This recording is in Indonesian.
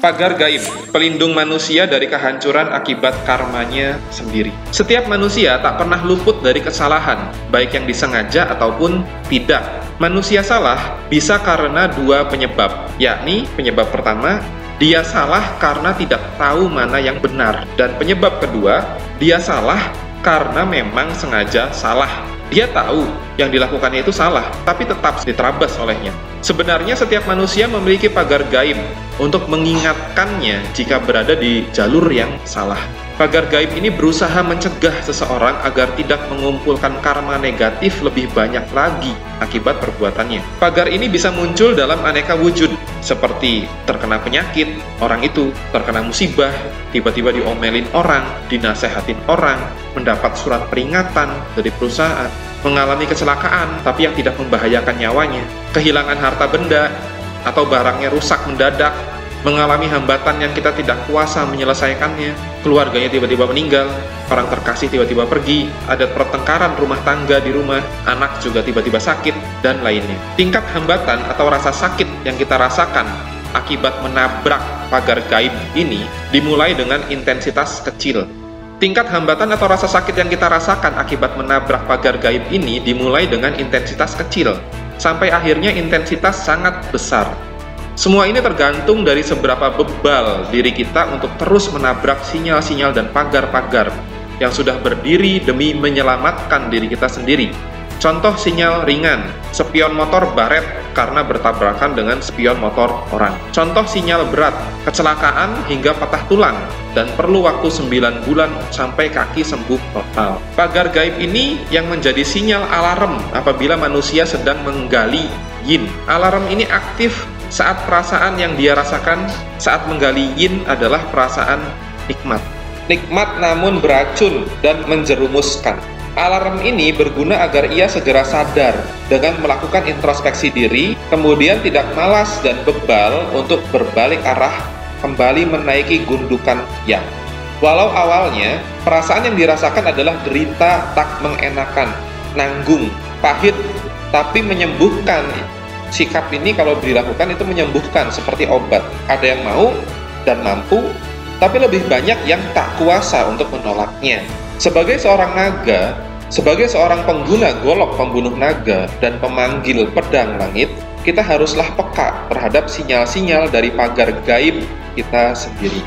Pagar gaib, pelindung manusia dari kehancuran akibat karmanya sendiri. Setiap manusia tak pernah luput dari kesalahan, baik yang disengaja ataupun tidak. Manusia salah bisa karena dua penyebab, yakni penyebab pertama, dia salah karena tidak tahu mana yang benar. Dan penyebab kedua, dia salah karena memang sengaja salah. Dia tahu yang dilakukannya itu salah, tapi tetap diterabas olehnya. Sebenarnya setiap manusia memiliki pagar gaib untuk mengingatkannya jika berada di jalur yang salah. Pagar gaib ini berusaha mencegah seseorang agar tidak mengumpulkan karma negatif lebih banyak lagi akibat perbuatannya. Pagar ini bisa muncul dalam aneka wujud, seperti terkena penyakit, orang itu terkena musibah, tiba-tiba diomelin orang, dinasehatin orang, mendapat surat peringatan dari perusahaan, mengalami kecelakaan tapi yang tidak membahayakan nyawanya, kehilangan harta benda atau barangnya rusak mendadak, mengalami hambatan yang kita tidak kuasa menyelesaikannya, keluarganya tiba-tiba meninggal, orang terkasih tiba-tiba pergi, ada pertengkaran rumah tangga di rumah, anak juga tiba-tiba sakit, dan lainnya. Tingkat hambatan atau rasa sakit yang kita rasakan akibat menabrak pagar gaib ini dimulai dengan intensitas kecil. Tingkat hambatan atau rasa sakit yang kita rasakan akibat menabrak pagar gaib ini dimulai dengan intensitas kecil, sampai akhirnya intensitas sangat besar. Semua ini tergantung dari seberapa bebal diri kita untuk terus menabrak sinyal-sinyal dan pagar-pagar yang sudah berdiri demi menyelamatkan diri kita sendiri. Contoh sinyal ringan, spion motor baret karena bertabrakan dengan spion motor orang. Contoh sinyal berat, kecelakaan hingga patah tulang dan perlu waktu 9 bulan sampai kaki sembuh total. Pagar gaib ini yang menjadi sinyal alarm apabila manusia sedang menggali yin. Alarm ini aktif saat perasaan yang dia rasakan saat menggali yin adalah perasaan nikmat. Nikmat namun beracun dan menjerumuskan. Alarm ini berguna agar ia segera sadar dengan melakukan introspeksi diri, kemudian tidak malas dan bebal untuk berbalik arah kembali menaiki gundukan yang. Walau awalnya, perasaan yang dirasakan adalah derita tak mengenakan, nanggung, pahit, tapi menyembuhkan. Sikap ini kalau dilakukan itu menyembuhkan seperti obat. Ada yang mau dan mampu, tapi lebih banyak yang tak kuasa untuk menolaknya. Sebagai seorang naga, sebagai seorang pengguna golok pembunuh naga dan pemanggil pedang langit, kita haruslah peka terhadap sinyal-sinyal dari pagar gaib kita sendiri.